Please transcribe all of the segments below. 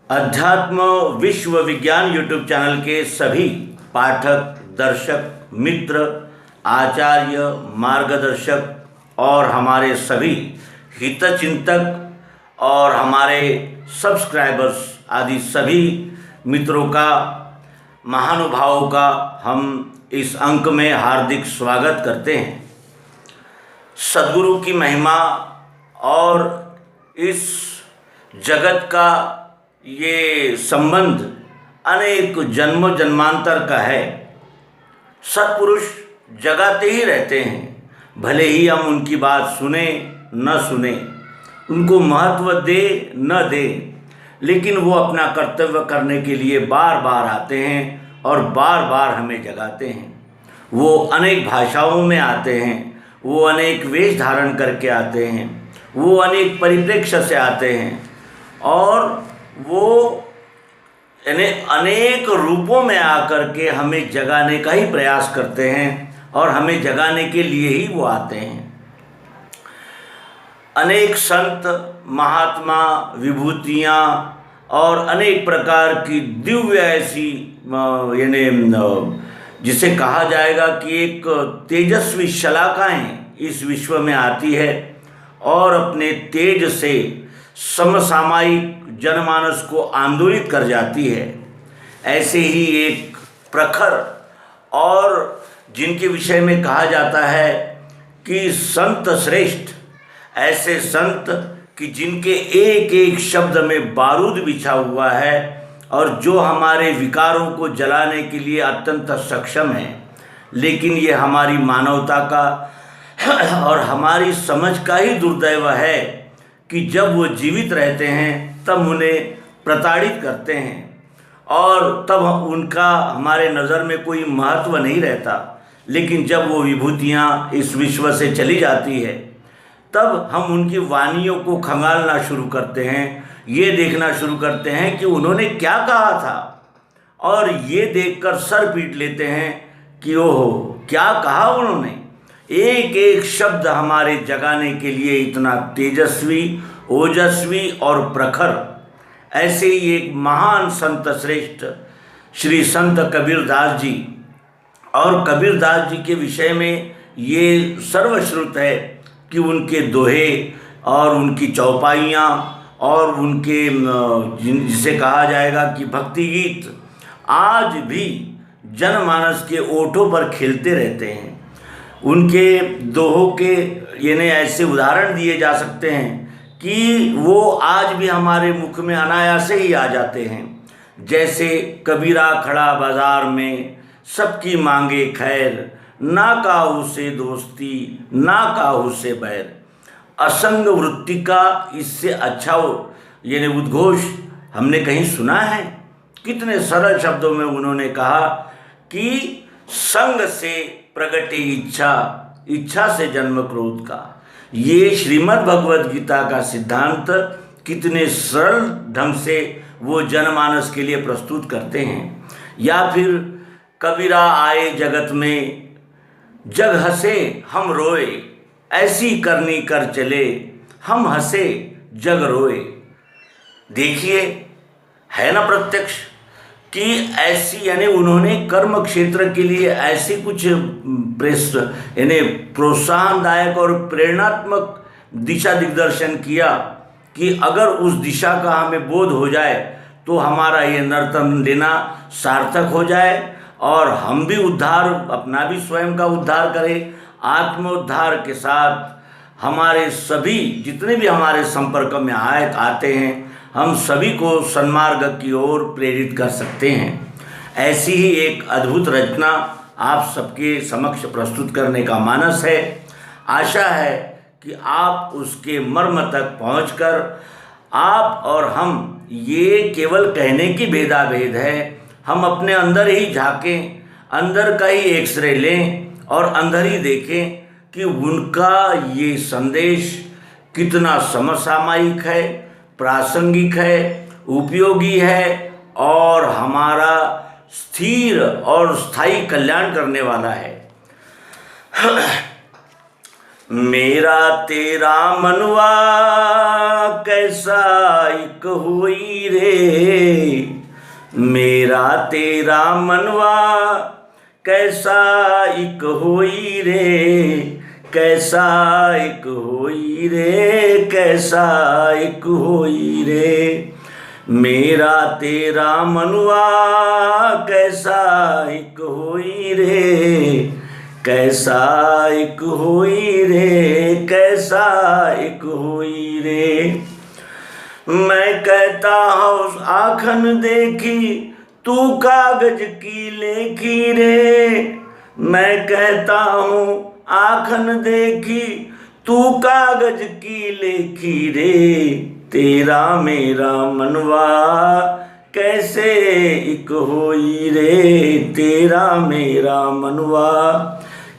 अध्यात्म विश्व विज्ञान यूट्यूब चैनल के सभी पाठक, दर्शक, मित्र, आचार्य, मार्गदर्शक और हमारे सभी हितचिंतक और हमारे सब्सक्राइबर्स आदि सभी मित्रों का, महानुभावों का हम इस अंक में हार्दिक स्वागत करते हैं। सद्गुरु की महिमा और इस जगत का ये संबंध अनेक जन्म जन्मांतर का है। सत्पुरुष जगाते ही रहते हैं, भले ही हम उनकी बात सुने न सुने, उनको महत्व दे न दे, लेकिन वो अपना कर्तव्य करने के लिए बार बार आते हैं और बार बार हमें जगाते हैं। वो अनेक भाषाओं में आते हैं, वो अनेक वेश धारण करके आते हैं, वो अनेक परिप्रेक्ष्य से आते हैं और वो अनेक रूपों में आकर के हमें जगाने का ही प्रयास करते हैं और हमें जगाने के लिए ही वो आते हैं। अनेक संत, महात्मा, विभूतियाँ और अनेक प्रकार की दिव्य ऐसी जिसे कहा जाएगा कि एक तेजस्वी शलाकाएँ इस विश्व में आती है और अपने तेज से समसामयिक जनमानस को आंदोलित कर जाती है। ऐसे ही एक प्रखर और जिनके विषय में कहा जाता है कि संत श्रेष्ठ, ऐसे संत कि जिनके एक एक शब्द में बारूद बिछा हुआ है और जो हमारे विकारों को जलाने के लिए अत्यंत सक्षम है, लेकिन ये हमारी मानवता का और हमारी समझ का ही दुर्दैव है कि जब वो जीवित रहते हैं तब उन्हें प्रताड़ित करते हैं और तब उनका हमारे नज़र में कोई महत्व नहीं रहता। लेकिन जब वो विभूतियाँ इस विश्व से चली जाती है तब हम उनकी वाणियों को खंगालना शुरू करते हैं, ये देखना शुरू करते हैं कि उन्होंने क्या कहा था, और ये देखकर सर पीट लेते हैं कि ओहो क्या कहा उन्होंने। एक एक शब्द हमारे जगाने के लिए इतना तेजस्वी, ओजस्वी और प्रखर। ऐसे ही एक महान संत श्रेष्ठ श्री संत कबीरदास जी, और कबीरदास जी के विषय में ये सर्वश्रुत है कि उनके दोहे और उनकी चौपाइयाँ और उनके जिसे कहा जाएगा कि भक्ति गीत आज भी जनमानस के ओठों पर खेलते रहते हैं। उनके दोहों के ऐसे उदाहरण दिए जा सकते हैं कि वो आज भी हमारे मुख में अनायास ही आ जाते हैं। जैसे कबीरा खड़ा बाजार में, सबकी मांगे खैर, ना काहू से दोस्ती ना काहू से बैर। असंग वृत्ति का इससे अच्छा उद्घोष हमने कहीं सुना है? कितने सरल शब्दों में उन्होंने कहा कि संग से प्रगटे इच्छा, इच्छा से जन्म क्रोध का। ये श्रीमद् भगवद गीता का सिद्धांत कितने सरल ढंग से वो जनमानस के लिए प्रस्तुत करते हैं। या फिर कबीरा आए जगत में, जग हंसे हम रोए, ऐसी करनी कर चले, हम हंसे जग रोए। देखिए, है ना प्रत्यक्ष कि ऐसी उन्होंने कर्म क्षेत्र के लिए ऐसे कुछ प्रोत्साहनदायक और प्रेरणात्मक दिशा दिग्दर्शन किया कि अगर उस दिशा का हमें बोध हो जाए तो हमारा ये नर्तन लेना सार्थक हो जाए और हम भी उद्धार, अपना भी स्वयं का उद्धार करें। आत्मोद्धार के साथ हमारे सभी जितने भी हमारे संपर्क में आते हैं, हम सभी को सन्मार्ग की ओर प्रेरित कर सकते हैं। ऐसी ही एक अद्भुत रचना आप सबके समक्ष प्रस्तुत करने का मानस है। आशा है कि आप उसके मर्म तक पहुंचकर आप और हम, ये केवल कहने की भेदाभेद है, हम अपने अंदर ही झांकें, अंदर का ही एक्सरे लें और अंदर ही देखें कि उनका ये संदेश कितना समसामयिक है, प्रासंगिक है, उपयोगी है और हमारा स्थिर और स्थायी कल्याण करने वाला है। मेरा तेरा मनवा कैसा एक होई रे, मेरा तेरा मनवा कैसा एक होई रे, कैसा एक होई रे, कैसा एक होई रे। मेरा तेरा मनवा कैसा एक होई रे, कैसा एक होई रे, कैसा एक होई रे। मैं कहता हूँ आँखन देखी तू कागज की लेखी रे, मैं कहता हूँ आँखन देखी तू कागज की लेखी रे। तेरा मेरा मनवा कैसे एक होई रे, तेरा मेरा मनवा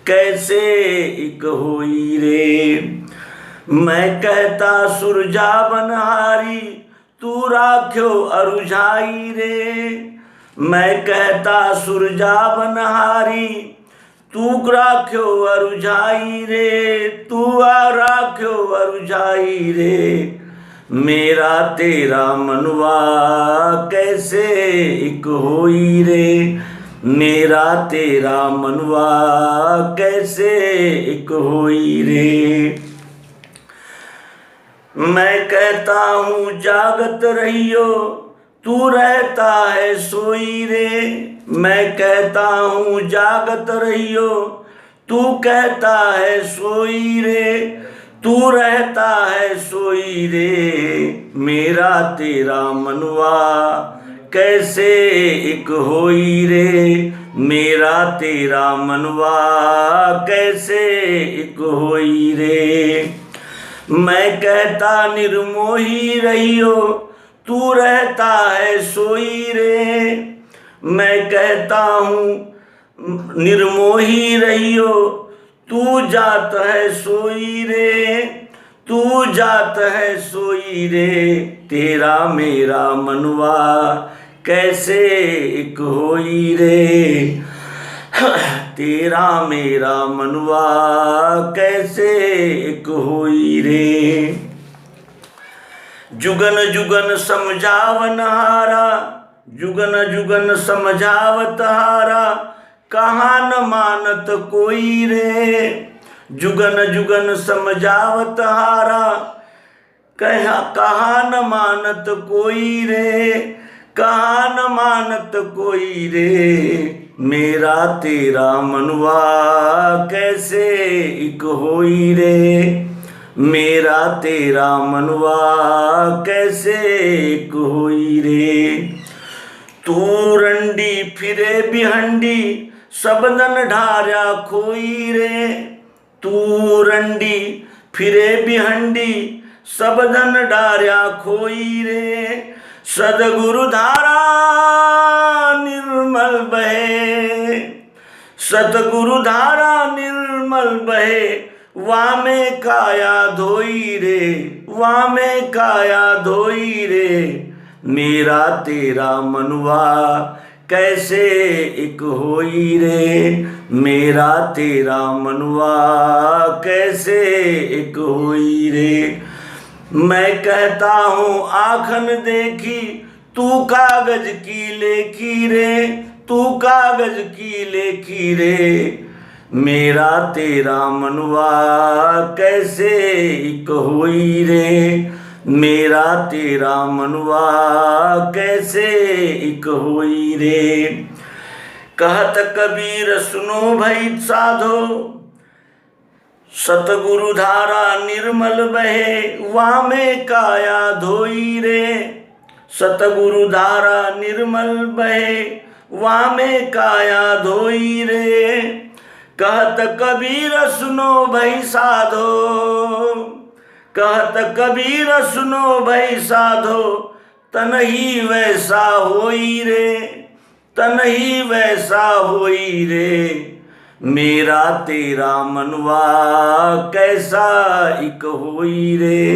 कैसे एक होई रे। मैं कहता सुरजा बनहारी तू राख्यो अरुझाई रे, मैं कहता सुरजा बनहारी तू राख्यो अरुझाई रे, तू राख्यो अरुझाई रे। मेरा तेरा मनवा कैसे एक होई रे, मेरा तेरा मनवा कैसे एक होई रे। मैं कहता हूँ जागत रहियो तू रहता है सोई रे, मैं कहता हूँ जागत रहियो तू कहता है सोई रे, तू रहता है सोई रे। मेरा तेरा मनवा कैसे एक होई रे, मेरा तेरा मनवा कैसे एक होई रे। मैं कहता निर्मोही रहियो तू रहता है सोई रे, मैं कहता हूँ निर्मोही रहियो तू जात है सोई रे, तू जात है सोई रे। तेरा मेरा मनवा कैसे एक होई रे, तेरा मेरा मनवा कैसे एक होई रे। जुगन जुगन समझावन हारा, जुगन जुगन समझावत हारा, कहाँ न मानत कोई रे। जुगन जुगन समझावत हारा, कहाँ न मानत कोई रे, कहाँ न मानत कोई रे। मेरा तेरा मनवा कैसे एक होई रे, मेरा तेरा मनवा कैसे एक होई रे। तू रंडी फिरे बिहंडी सबदन ढार्या खोई रे, तू रंडी फिरे बिहंडी सबदन ढार्या खोई रे। सदगुरु धारा निर्मल बहे, सतगुरु धारा निर्मल बहे, वामे काया धोई रे, वामे काया धोई रे। मेरा तेरा मनवा कैसे एक होई रे, मेरा तेरा मनवा कैसे एक होई रे। मैं कहता हूँ आँखन देखी तू कागज की लेखी रे, तू कागज की लेखी रे। मेरा तेरा मनवा कैसे एक होई रे, मेरा तेरा मनवा कैसे एक होई रे। कहत कबीर सुनो भई साधो, सतगुरु धारा निर्मल बहे, वामे काया धोई रे। सतगुरु धारा निर्मल बहे, वामे काया धोई रे। कहत कबीर सुनो भई साधो, कहत कबीर सुनो भई साधो, तन ही वैसा होई रे, तन ही वैसा होई रे। मेरा तेरा मनवा कैसा एक होई रे,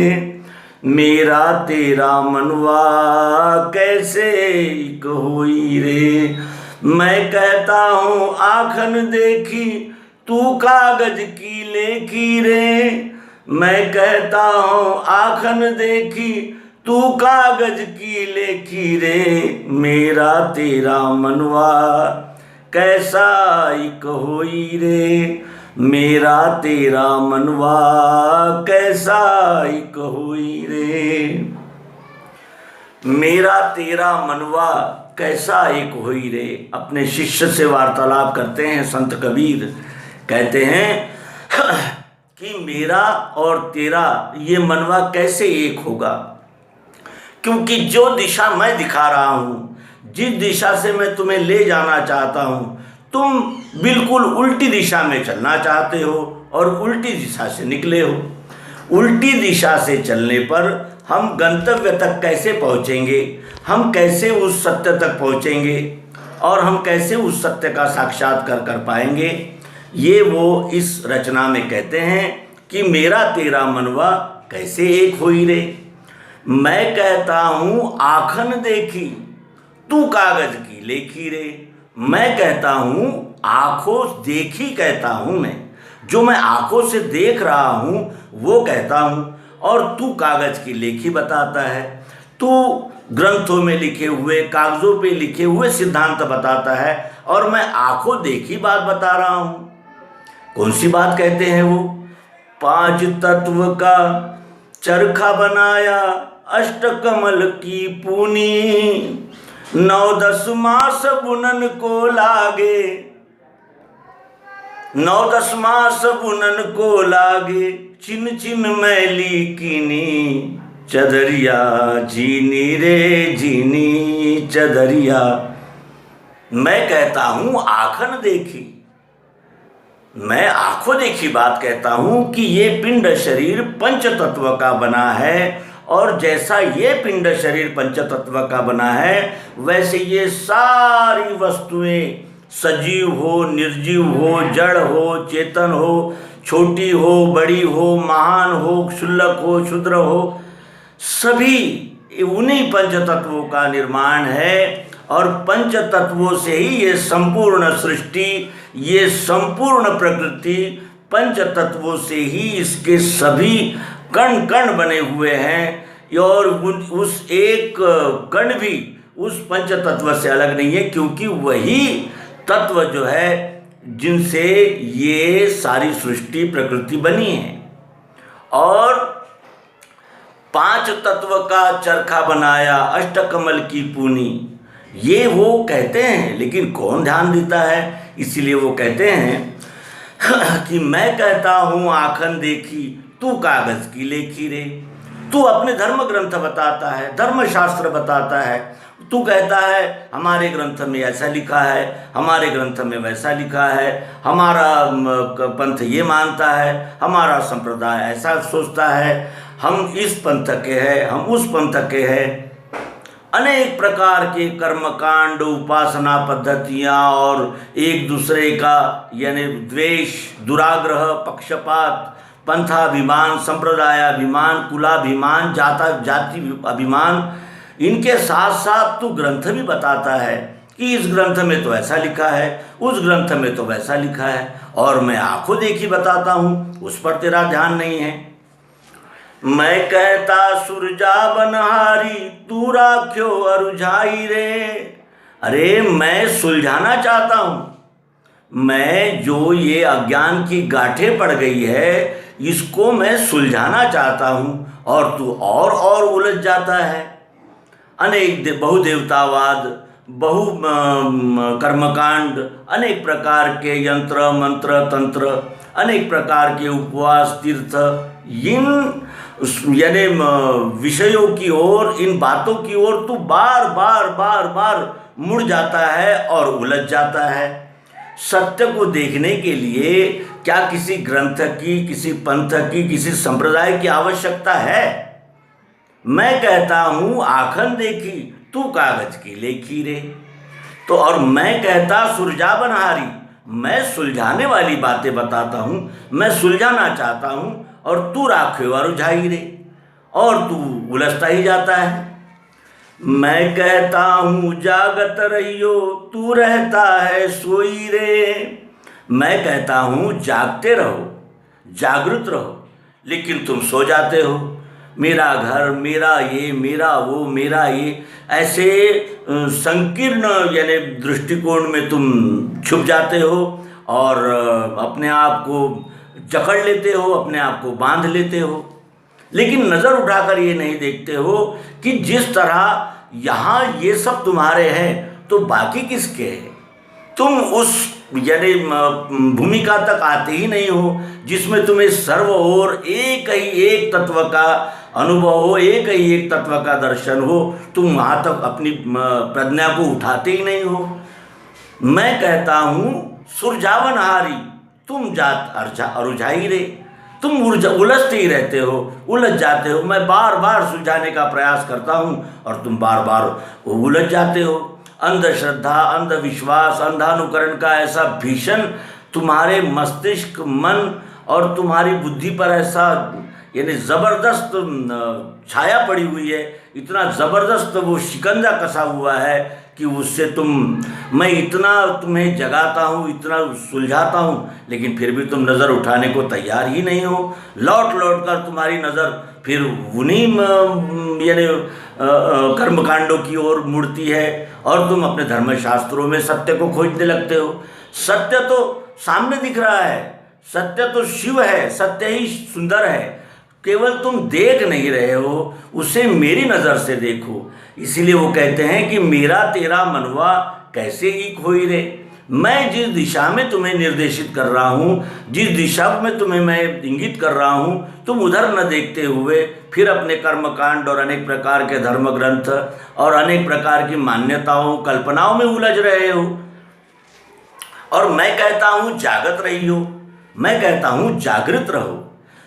मेरा तेरा मनवा कैसे एक होई रे। मैं कहता हूँ आँखन देखी तू कागज की लेखी रे। मैं कहता हूँ आखन देखी, तू कागज की लेखी रे। मेरा तेरा मनवा कैसा एक होई रे। मेरा तेरा मनवा कैसा एक होई रे। मेरा तेरा मनवा कैसा एक होई रे। अपने शिष्य से वार्तालाप करते हैं संत कबीर, कहते हैं कि मेरा और तेरा ये मनवा कैसे एक होगा, क्योंकि जो दिशा मैं दिखा रहा हूँ, जिस दिशा से मैं तुम्हें ले जाना चाहता हूँ, तुम बिल्कुल उल्टी दिशा में चलना चाहते हो और उल्टी दिशा से निकले हो। उल्टी दिशा से चलने पर हम गंतव्य तक कैसे पहुँचेंगे, हम कैसे उस सत्य तक पहुँचेंगे और हम कैसे उस सत्य का साक्षात्कार कर पाएंगे, ये वो इस रचना में कहते हैं कि मेरा तेरा मनवा कैसे एक होई रे। मैं कहता हूँ आखन देखी, तू कागज की लेखी रे। मैं कहता हूँ आँखों देखी कहता हूँ मैं, जो मैं आँखों से देख रहा हूँ वो कहता हूँ, और तू कागज की लेखी बताता है। तू ग्रंथों में लिखे हुए, कागजों पे लिखे हुए सिद्धांत बताता है और मैं आँखों देखी बात बता रहा हूँ। कौन सी बात कहते हैं वो? 5 तत्व का चरखा बनाया अष्टकमल की पूनी। 9-10 मास बुनन को लागे, 9-10 मास बुनन को लागे। चिन चिन मैली कीनी, चदरिया जीनी रे जीनी चदरिया। मैं कहता हूँ आखन देखी, मैं आंखों देखी बात कहता हूँ कि ये पिंड शरीर पंच तत्व का बना है, और जैसा ये पिंड शरीर पंच तत्व का बना है वैसे ये सारी वस्तुएं, सजीव हो, निर्जीव हो, जड़ हो, चेतन हो, छोटी हो, बड़ी हो, महान हो, क्षुल्लक हो, क्षुद्र हो, सभी उन्हीं पंच तत्वों का निर्माण है। और पंच तत्वों से ही ये संपूर्ण सृष्टि, ये संपूर्ण प्रकृति, पंच तत्वों से ही इसके सभी कण कण बने हुए हैं। और उस एक कण भी उस पंच तत्व से अलग नहीं है, क्योंकि वही तत्व जो है जिनसे ये सारी सृष्टि प्रकृति बनी है। और 5 तत्व का चरखा बनाया अष्टकमल की पूनी, ये वो कहते हैं, लेकिन कौन ध्यान देता है? इसीलिए वो कहते हैं कि मैं कहता हूँ आखन देखी, तू कागज की लेखी रे। तू अपने धर्म ग्रंथ बताता है, धर्मशास्त्र बताता है, तू कहता है हमारे ग्रंथ में ऐसा लिखा है, हमारे ग्रंथ में वैसा लिखा है, हमारा पंथ ये मानता है, हमारा संप्रदाय ऐसा सोचता है, हम इस पंथ के हैं, हम उस पंथ के हैं। अनेक प्रकार के कर्मकांड, उपासना पद्धतियाँ और एक दूसरे का यानी द्वेष, दुराग्रह, पक्षपात, पंथाभिमान, संप्रदायाभिमान, कुलाभिमान, जाति अभिमान, इनके साथ साथ तू ग्रंथ भी बताता है कि इस ग्रंथ में तो ऐसा लिखा है, उस ग्रंथ में तो वैसा लिखा है, और मैं आंखों देखी बताता हूँ, उस पर तेरा ध्यान नहीं है। मैं कहता सुरजा बनहारी, तू राख्यो अरुझाई रे। अरे मैं सुलझाना चाहता हूँ, मैं जो ये अज्ञान की गांठें पड़ गई है इसको मैं सुलझाना चाहता हूँ, और तू और उलझ जाता है। अनेक बहुदेवतावाद, बहु कर्मकांड, अनेक प्रकार के यंत्र मंत्र तंत्र, अनेक प्रकार के उपवास तीर्थ, इन यानी विषयों की ओर, इन बातों की ओर तू बार बार मुड़ जाता है और उलझ जाता है। सत्य को देखने के लिए क्या किसी ग्रंथ की, किसी पंथ की, किसी संप्रदाय की आवश्यकता है? मैं कहता हूँ आखन देखी, तू कागज की लेखी रे। तो और मैं कहता सुरजा बनहारी, मैं सुलझाने वाली बातें बताता हूँ, मैं सुलझाना चाहता हूँ, और तू राखे अरुझाई रे, और तू उलझता ही जाता है। मैं कहता हूँ जागत रहियो, तू रहता है सोई रे। मैं कहता हूँ जागते रहो, जागृत रहो, लेकिन तुम सो जाते हो। मेरा घर, मेरा ये, मेरा वो, मेरा ये, ऐसे संकीर्ण यानी दृष्टिकोण में तुम छुप जाते हो और अपने आप को जकड़ लेते हो, अपने आप को बांध लेते हो। लेकिन नज़र उठाकर ये नहीं देखते हो कि जिस तरह यहाँ ये सब तुम्हारे हैं तो बाकी किसके हैं। तुम उस यानी भूमिका तक आते ही नहीं हो जिसमें तुम्हें सर्व और एक ही एक तत्व का अनुभव हो, एक ही एक तत्व का दर्शन हो। तुम वहाँ तक अपनी प्रज्ञा को उठाते ही नहीं हो। मैं कहता हूँ सुरझावनहारी, तुम जात अरुझाई रे, तुम उलझते ही रहते हो, उलझ जाते हो। मैं बार बार सुलझाने का प्रयास करता हूँ और तुम बार बार उलझ जाते हो। अंधश्रद्धा, अंधविश्वास, अंधानुकरण का ऐसा भीषण तुम्हारे मस्तिष्क, मन और तुम्हारी बुद्धि पर ऐसा यानी ज़बरदस्त छाया पड़ी हुई है, इतना ज़बरदस्त वो शिकंजा कसा हुआ है कि उससे मैं इतना तुम्हें जगाता हूँ, इतना सुलझाता हूँ, लेकिन फिर भी तुम नज़र उठाने को तैयार ही नहीं हो। लौट लौट कर तुम्हारी नज़र फिर उन्हीं यानी कर्मकांडों की ओर मुड़ती है और तुम अपने धर्मशास्त्रों में सत्य को खोजने लगते हो। सत्य तो सामने दिख रहा है, सत्य तो शिव है, सत्य ही सुंदर है, केवल तुम देख नहीं रहे हो, उसे मेरी नज़र से देखो। इसीलिए वो कहते हैं कि मेरा तेरा मनवा कैसे एक होई रे। मैं जिस दिशा में तुम्हें निर्देशित कर रहा हूँ, जिस दिशा में तुम्हें मैं इंगित कर रहा हूँ, तुम उधर न देखते हुए फिर अपने कर्मकांड और अनेक प्रकार के धर्म ग्रंथ और अनेक प्रकार की मान्यताओं, कल्पनाओं में उलझ रहे हो। और मैं कहता हूँ जागत रहियो, मैं कहता हूँ जागृत रहो।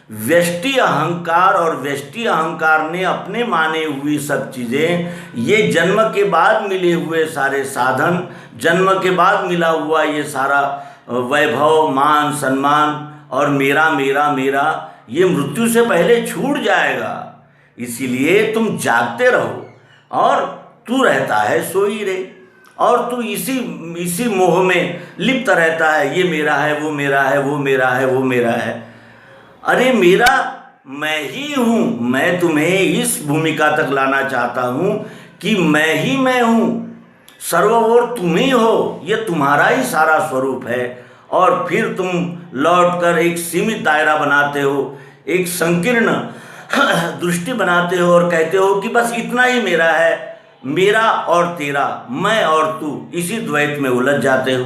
व्यष्टि अहंकार और व्यष्टि अहंकार ने अपने माने हुई सब चीज़ें, ये जन्म के बाद मिले हुए सारे साधन, जन्म के बाद मिला हुआ ये सारा वैभव, मान, सम्मान और मेरा मेरा मेरा, ये मृत्यु से पहले छूट जाएगा। इसीलिए तुम जागते रहो और तू रहता है सोई रे, और तू इसी मोह में लिप्त रहता है, ये मेरा है, वो मेरा है, वो मेरा है, वो मेरा है। अरे मेरा मैं ही हूँ। मैं तुम्हें इस भूमिका तक लाना चाहता हूँ कि मैं ही मैं हूँ, सर्व और तुम ही हो, ये तुम्हारा ही सारा स्वरूप है। और फिर तुम लौटकर एक सीमित दायरा बनाते हो, एक संकीर्ण दृष्टि बनाते हो और कहते हो कि बस इतना ही मेरा है, मेरा और तेरा, मैं और तू, इसी द्वैत में उलझ जाते हो।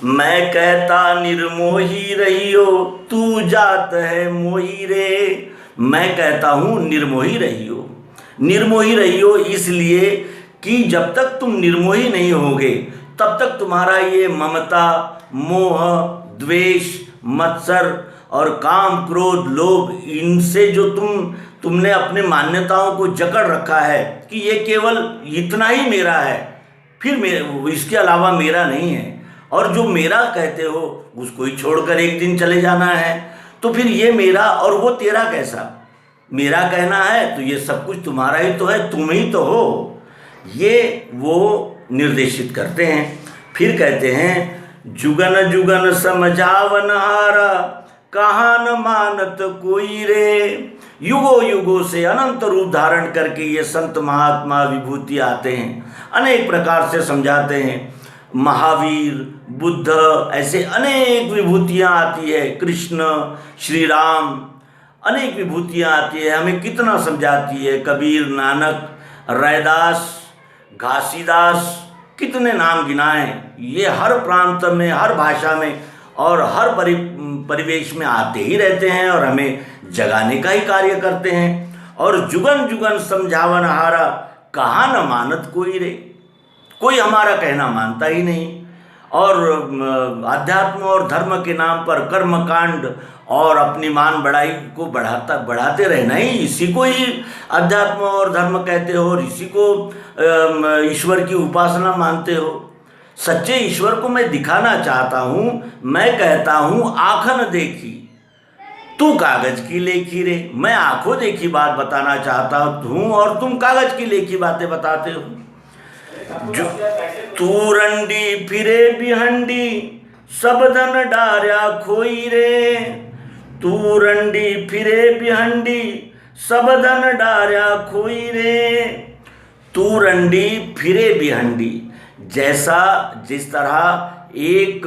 मैं कहता निर्मोही रहियो, तू जात है मोही रे। मैं कहता हूँ निर्मोही रहियो, निर्मोही रहियो इसलिए कि जब तक तुम निर्मोही नहीं होगे तब तक तुम्हारा ये ममता, मोह, द्वेष, मत्सर और काम, क्रोध, लोभ, इनसे जो तुमने अपने मान्यताओं को जकड़ रखा है कि ये केवल इतना ही मेरा है, फिर इसके अलावा मेरा नहीं है, और जो मेरा कहते हो उसको ही छोड़कर एक दिन चले जाना है, तो फिर ये मेरा और वो तेरा कैसा। मेरा कहना है तो ये सब कुछ तुम्हारा ही तो है, तुम ही तो हो, ये वो निर्देशित करते हैं। फिर कहते हैं जुगन जुगन समझावनहारा, कहाँ न मानत कोई रे। युगों युगों से अनंत रूप धारण करके ये संत महात्मा विभूति आते हैं, अनेक प्रकार से समझाते हैं। महावीर, बुद्ध, ऐसे अनेक विभूतियाँ आती है, कृष्ण, श्री राम, अनेक विभूतियाँ आती है, हमें कितना समझाती है। कबीर, नानक, रैदास, घासीदास, कितने नाम गिनाएं। ये हर प्रांत में, हर भाषा में और हर परिवेश में आते ही रहते हैं और हमें जगाने का ही कार्य करते हैं। और जुगन जुगन समझावनहारा, कहाँ न मानत कोई रे। कोई हमारा कहना मानता ही नहीं। और अध्यात्म और धर्म के नाम पर कर्मकांड और अपनी मान बढ़ाई को बढ़ाते रहना ही, इसी को ही अध्यात्म और धर्म कहते हो और इसी को ईश्वर की उपासना मानते हो। सच्चे ईश्वर को मैं दिखाना चाहता हूँ। मैं कहता हूँ आँखन देखी तू कागज की लेखी रे। मैं आंखों देखी बात बताना चाहता हूँ और तुम कागज की लेखी बातें बताते हो। जो तू रंडी फिरे बिहंडी, सब धन डार्या खोई रे, तू रंडी फिरे बिहंडी, सब धन डार्या खोई रे, तू रंडी फिरे बिहंडी। जैसा जिस तरह एक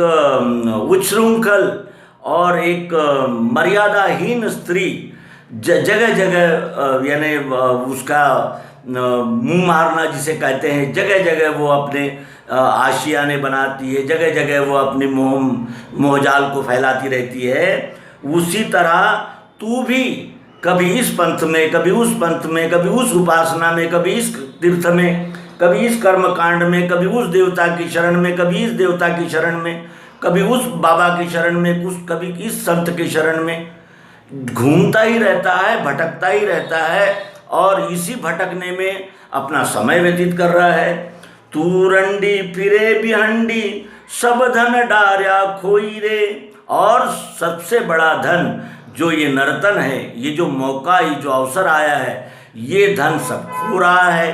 उच्छृंखल और एक मर्यादाहीन स्त्री जगह जगह यानी उसका मुंह मारना जिसे कहते हैं, जगह जगह वो अपने आशियाने बनाती है, जगह जगह वो अपने मोहजाल को फैलाती रहती है, उसी तरह तू भी कभी इस पंथ में, कभी उस पंथ में, कभी उस उपासना में, कभी इस तीर्थ में, कभी इस कर्म कांड में, कभी उस देवता की शरण में, कभी इस देवता की शरण में, कभी उस बाबा की शरण में, कुछ कभी इस संत की शरण में घूमता ही रहता है, भटकता ही रहता है और इसी भटकने में अपना समय व्यतीत कर रहा है। तू रंडी फिरे बिहंडी, सब धन डार्या खोई रे। और सबसे बड़ा धन जो ये नर्तन है, ये जो मौका, ये जो अवसर आया है, ये धन सब खो रहा है,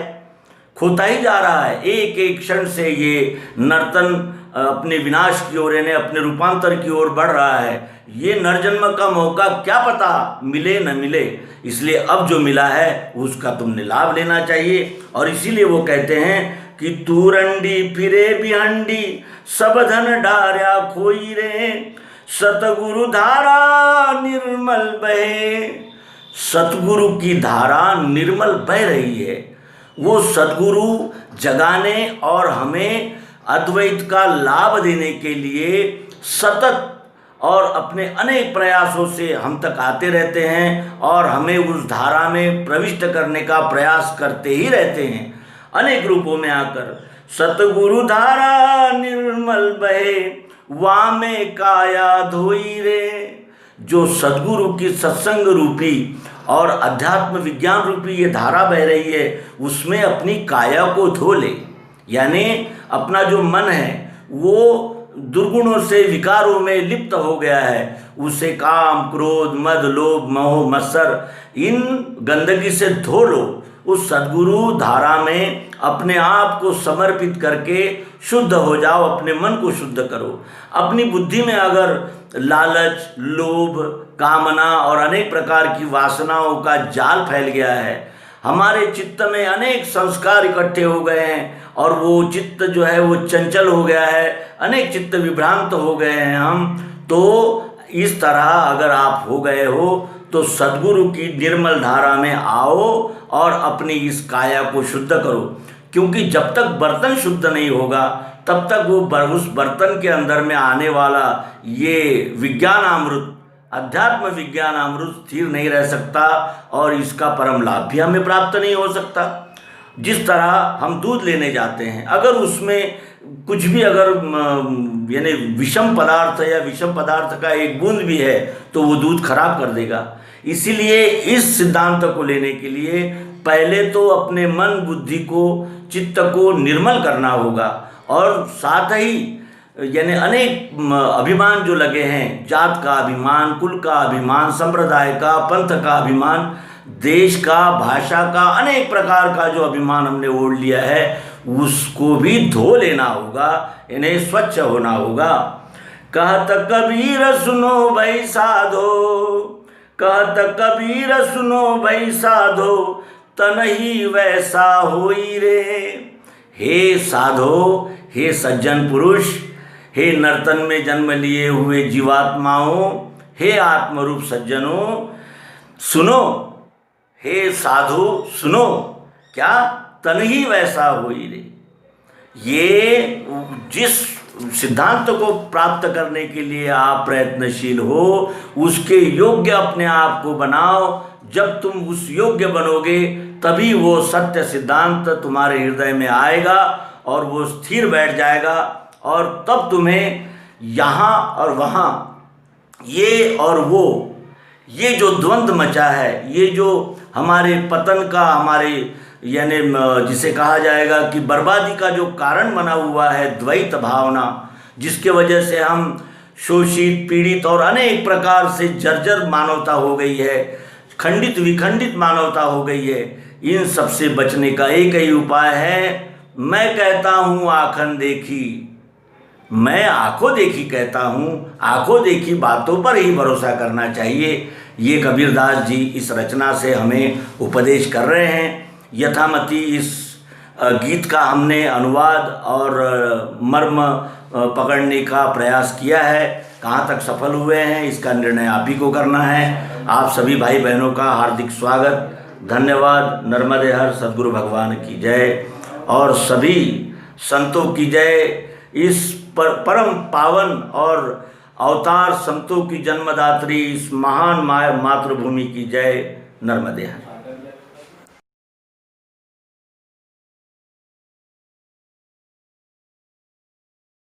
खोता ही जा रहा है। एक एक क्षण से ये नर्तन अपने विनाश की ओर यानी अपने रूपांतर की ओर बढ़ रहा है। ये नरजन्म का मौका क्या पता मिले न मिले, इसलिए अब जो मिला है उसका तुमने लाभ लेना चाहिए। और इसीलिए वो कहते हैं कि तू रंडी फिरे बिहंडी, सब धन डार्या खोई रे, सतगुरु धारा निर्मल बहे। सतगुरु की धारा निर्मल बह रही है। वो सतगुरु जगाने और हमें अद्वैत का लाभ देने के लिए सतत और अपने अनेक प्रयासों से हम तक आते रहते हैं और हमें उस धारा में प्रविष्ट करने का प्रयास करते ही रहते हैं, अनेक रूपों में आकर। सतगुरु धारा निर्मल बहे, वामे काया धोई रे। जो सद्गुरु की सत्संग रूपी और अध्यात्म विज्ञान रूपी ये धारा बह रही है, उसमें अपनी काया को धो ले, यानी अपना जो मन है वो दुर्गुणों से विकारों में लिप्त हो गया है, उसे काम क्रोध मद लोभ मोह मत्सर इन गंदगी से धो लो। उस सद्गुरु धारा में अपने आप को समर्पित करके शुद्ध हो जाओ, अपने मन को शुद्ध करो। अपनी बुद्धि में अगर लालच, लोभ, कामना और अनेक प्रकार की वासनाओं का जाल फैल गया है, हमारे चित्त में अनेक संस्कार इकट्ठे हो गए हैं और वो चित्त जो है वो चंचल हो गया है, अनेक चित्त विभ्रांत हो गए हैं हम, तो इस तरह अगर आप हो गए हो तो सद्गुरु की निर्मल धारा में आओ और अपनी इस काया को शुद्ध करो। क्योंकि जब तक बर्तन शुद्ध नहीं होगा तब तक वो उस बर्तन के अंदर में आने वाला ये विज्ञानामृत, अध्यात्म विज्ञानामृत स्थिर नहीं रह सकता और इसका परम लाभ भी हमें प्राप्त नहीं हो सकता। जिस तरह हम दूध लेने जाते हैं, अगर उसमें कुछ भी अगर यानी विषम पदार्थ या विषम पदार्थ का एक बूंद भी है तो वो दूध खराब कर देगा। इसीलिए इस सिद्धांत को लेने के लिए पहले तो अपने मन बुद्धि को, चित्त को निर्मल करना होगा और साथ ही यानी अनेक अभिमान जो लगे हैं, जात का अभिमान, कुल का अभिमान, संप्रदाय का, पंथ का अभिमान, देश का, भाषा का, अनेक प्रकार का जो अभिमान हमने ओढ़ लिया है, उसको भी धो लेना होगा, इन्हें स्वच्छ होना होगा। कहत कबीर सुनो भाई साधो, कहत कबीर सुनो भाई साधो, तनहि वैसा होई रे। हे साधो, हे सज्जन पुरुष, हे नर्तन में जन्म लिए हुए जीवात्माओं, हे आत्मरूप सज्जनों, सुनो, हे साधु सुनो, क्या तनहि वैसा होई रे। ये जिस सिद्धांत को प्राप्त करने के लिए आप प्रयत्नशील हो, उसके योग्य अपने आप को बनाओ। जब तुम उस योग्य बनोगे तभी वो सत्य सिद्धांत तुम्हारे हृदय में आएगा और वो स्थिर बैठ जाएगा और तब तुम्हें यहाँ और वहाँ, ये और वो, ये जो द्वंद्व मचा है, ये जो हमारे पतन का, हमारे यानी जिसे कहा जाएगा कि बर्बादी का जो कारण बना हुआ है द्वैत भावना, जिसके वजह से हम शोषित, पीड़ित और अनेक प्रकार से जर्जर मानवता हो गई है, खंडित विखंडित मानवता हो गई है, इन सब से बचने का एक ही उपाय है। मैं कहता हूँ आखन देखी, मैं आंखों देखी कहता हूँ, आंखों देखी बातों पर ही भरोसा करना चाहिए। ये कबीरदास जी इस रचना से हमें उपदेश कर रहे हैं। यथामति इस गीत का हमने अनुवाद और मर्म पकड़ने का प्रयास किया है। कहाँ तक सफल हुए हैं इसका निर्णय आप ही को करना है। आप सभी भाई बहनों का हार्दिक स्वागत, धन्यवाद। नर्मदे हर सद्गुरु भगवान की जय और सभी संतों की जय। इस परम पावन और अवतार संतों की जन्मदात्री इस महान मातृभूमि की जय। नर्मदे हर।